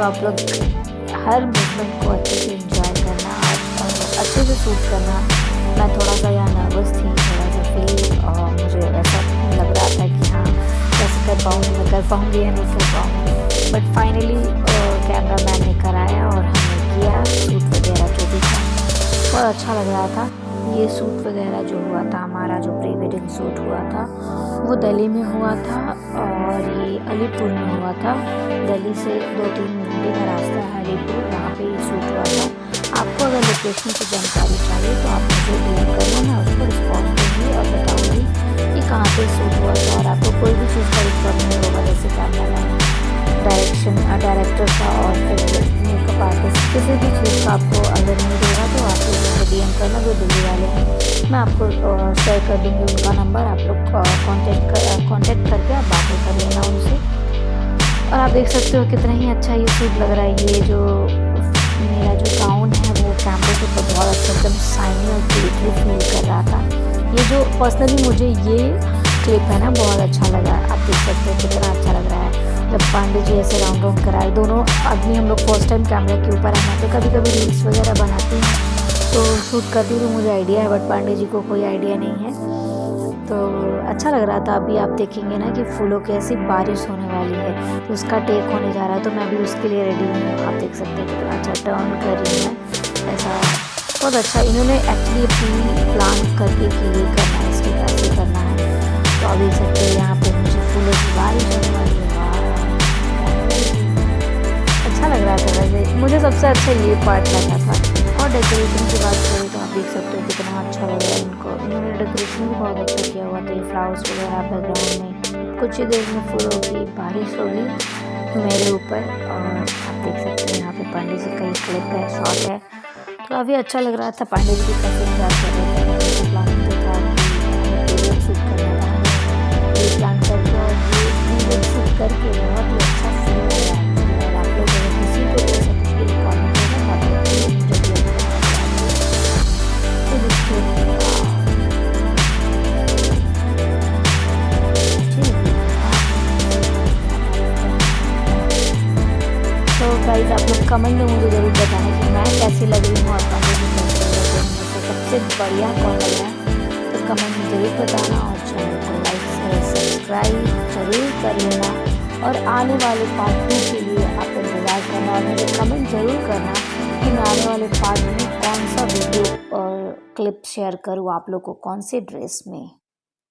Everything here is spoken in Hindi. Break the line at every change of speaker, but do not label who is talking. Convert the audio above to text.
आप लोग हर मूवमेंट को अच्छे से एंजॉय करना और अच्छे से शूट करना। मैं थोड़ा सा यहाँ नर्वस थी, थोड़ा सा फील मुझे ऐसा लग रहा था कि हाँ कैसे कर पाऊँगी, मैं कर पाऊँगी या नहीं कर पाऊँगी। बट फाइनली कैमरा मैन ने कराया और हमने किया शूट वगैरह जो भी था। बहुत अच्छा लग रहा था। ये शूट वगैरह जो हुआ था, हमारा जो प्री वेडिंग शूट हुआ था वो दिल्ली में हुआ था और ये अलीपुर में हुआ था। दिल्ली से 2-3 घंटे का रास्ता है अलीपुर, वहाँ पे ये शूट हुआ था। आपको अगर लोकेशन की जानकारी चाहिए तो आप मुझे DM करना, मैं उसको रिस्पॉन्स दूँगी और बताऊँगी कि कहाँ पे शूट हुआ था। और आपको कोई भी चीज़ का रिक्वायरमेंट नहीं होगा, जैसे कैमरामैन, डायरेक्टर का और फिर मेकअप आर्टिस्ट, किसी भी चीज़ का आपको अगर नहीं देगा तो आप लोग मुझे DM करना, जो दिल्ली वाले हैं। मैं आपको शेयर कर दूँगी उनका नंबर, आप लोग कांटेक्ट करके आप बातें कर लेना उनसे। और आप देख सकते हो कितना ही अच्छा ये शूट लग रहा है। ये जो मेरा जो गाउन है वो कैमरे के ऊपर बहुत अच्छा एकदम शाइनी और ग्लिटरी फील कर रहा था। ये जो पर्सनली मुझे ये क्लिप है ना बहुत अच्छा लगा। आप देख सकते हो कितना अच्छा लग रहा है जब पांडे जी ऐसे राउंड राउंड कराए। दोनों आदमी हम लोग फर्स्ट टाइम कैमरे के ऊपर है ना, तो कभी कभी रील्स वगैरह बनाती हैं तो शूट करती हूँ तो मुझे आइडिया है, बट पांडे जी को कोई आइडिया नहीं है। तो अच्छा लग रहा था। अभी आप देखेंगे ना कि फूलों की ऐसी बारिश होने वाली है तो उसका टेक होने जा रहा है, तो मैं भी उसके लिए रेडी हूँ। आप देख सकते हैं कितना अच्छा टर्न कर रही हूँ मैं, ऐसा बहुत अच्छा। इन्होंने एक्चुअली अपनी प्लान करके कि ये करना है, इसके कैसे करना है। तो आप देख सकते हैं यहाँ पे मुझे फूलों की बारिश होने वाली है। अच्छा लग रहा था। वैसे मुझे सबसे अच्छा ये पार्ट लगा था। और डेकोरेशन की बात करें तो आप देख सकते हो कितना अच्छा लग रहा है इनको। इन्होंने डेकोरेशन भी बहुत अच्छा किया हुआ था। ये फ्लावर्स वगैरह बैकग्राउंड में, कुछ ही देर में फूलों की बारिश होगी मेरे ऊपर। और आप देख सकते हैं यहाँ पे पांडे जी का क्लिप है, शॉट है, तो काफ़ी अच्छा लग रहा था। पांडे जी कैसे क्या कर रहे थे, प्लानिंग जो था कि शूट करना था, ये प्लान करके और ये शूट करके बहुत ही अच्छा फील आ रहा है। और आप लोग अगर किसी को ऐसा कुछ भी रिक्वायरमेंट है ना, आप लोग मुझे DM करना। तो देखिए तो गाइस आप लोग कमेंट में मुझे ज़रूर बताना कि मैं कैसी लग रही हूँ और पांडे जी कैसे लग रहे हैं, मुझसे सबसे बढ़िया कौन लग रहा है। तो कमेंट में ज़रूर बताना और चैनल को लाइक शेयर सब्सक्राइब ज़रूर कर लेना। और आने वाले पार्ट 2 के लिए आप इंतज़ार करना और मुझे कमेंट ज़रूर करना कि मैं आने वाले पार्ट में कौन सा वीडियो और क्लिप शेयर करूँ आप लोग को, कौन से ड्रेस में।